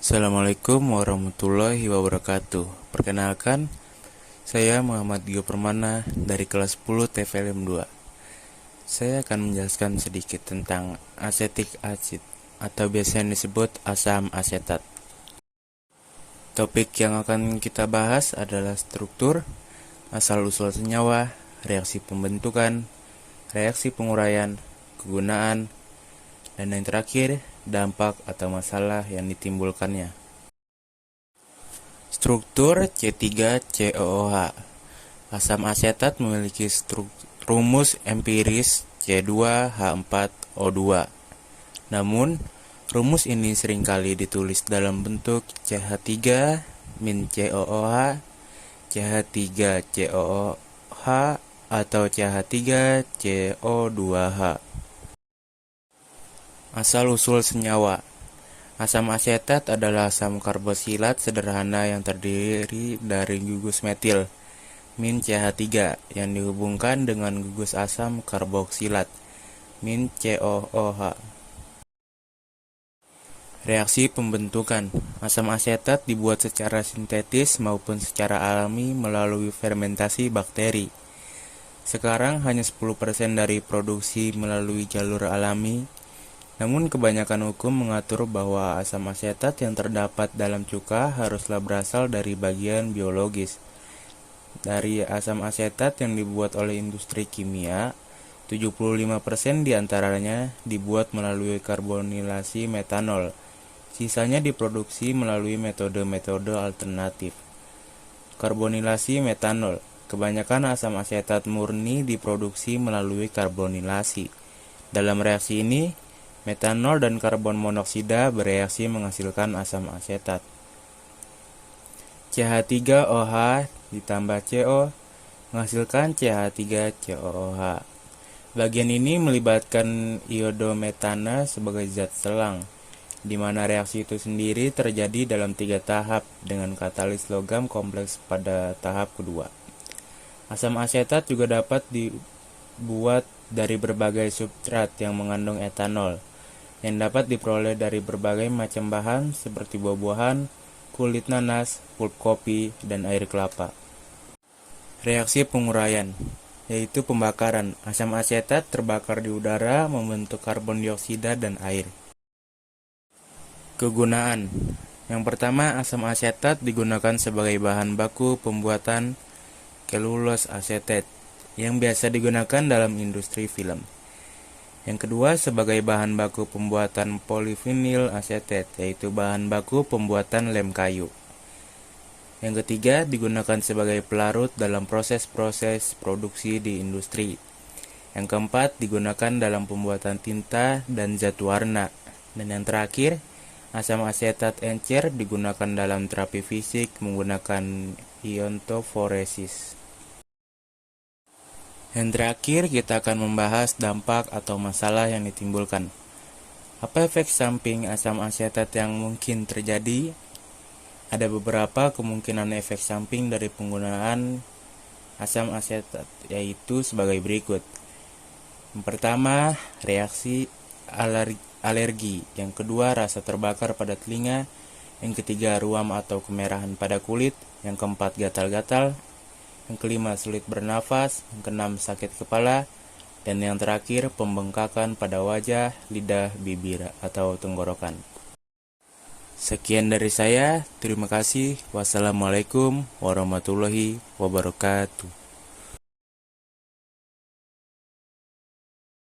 Assalamualaikum warahmatullahi wabarakatuh. Perkenalkan, saya Muhammad Gio Permana dari kelas 10 TVLM 2. Saya akan menjelaskan sedikit tentang asetik acid atau biasanya disebut asam asetat. Topik yang akan kita bahas adalah struktur, asal-usul senyawa, reaksi pembentukan, reaksi penguraian, kegunaan, dan yang terakhir, dampak atau masalah yang ditimbulkannya. Struktur C3COOH. Asam asetat memiliki rumus empiris C2H4O2. Namun, rumus ini seringkali ditulis dalam bentuk CH3 min COOH, CH3COOH, atau CH3CO2H. Asal-usul senyawa. Asam asetat adalah asam karboksilat sederhana yang terdiri dari gugus metil min CH3 yang dihubungkan dengan gugus asam karboksilat min COOH. Reaksi pembentukan. Asam asetat dibuat secara sintetis maupun secara alami melalui fermentasi bakteri. Sekarang hanya 10% dari produksi melalui jalur alami. Namun kebanyakan hukum mengatur bahwa asam asetat yang terdapat dalam cuka haruslah berasal dari bagian biologis. Dari asam asetat yang dibuat oleh industri kimia, 75% diantaranya dibuat melalui karbonilasi metanol. Sisanya diproduksi melalui metode-metode alternatif. Karbonilasi metanol. Kebanyakan asam asetat murni diproduksi melalui karbonilasi. Dalam reaksi ini, metanol dan karbon monoksida bereaksi menghasilkan asam asetat. CH3OH ditambah CO menghasilkan CH3COOH. Bagian ini melibatkan iodometana sebagai zat selang, di mana reaksi itu sendiri terjadi dalam 3 tahap dengan katalis logam kompleks pada tahap kedua. Asam asetat juga dapat dibuat dari berbagai substrat yang mengandung etanol, yang dapat diperoleh dari berbagai macam bahan seperti buah-buahan, kulit nanas, pulp kopi, dan air kelapa. Reaksi penguraian, yaitu pembakaran. Asam asetat terbakar di udara membentuk karbon dioksida dan air. Kegunaan. Yang pertama, asam asetat digunakan sebagai bahan baku pembuatan kelulose asetat yang biasa digunakan dalam industri film. Yang kedua, sebagai bahan baku pembuatan polivinil asetat, yaitu bahan baku pembuatan lem kayu. Yang ketiga, digunakan sebagai pelarut dalam proses-proses produksi di industri. Yang keempat, digunakan dalam pembuatan tinta dan zat warna. Dan yang terakhir, asam asetat encer digunakan dalam terapi fisik menggunakan iontophoresis. Yang terakhir, kita akan membahas dampak atau masalah yang ditimbulkan. Apa efek samping asam asetat yang mungkin terjadi? Ada beberapa kemungkinan efek samping dari penggunaan asam asetat, yaitu sebagai berikut. Yang pertama, reaksi alergi. Yang kedua, rasa terbakar pada telinga. Yang ketiga, ruam atau kemerahan pada kulit. Yang keempat, gatal-gatal. Yang kelima, sulit bernafas. Yang keenam, sakit kepala. Dan yang terakhir, pembengkakan pada wajah, lidah, bibir, atau tenggorokan. Sekian dari saya. Terima kasih. Wassalamualaikum warahmatullahi wabarakatuh.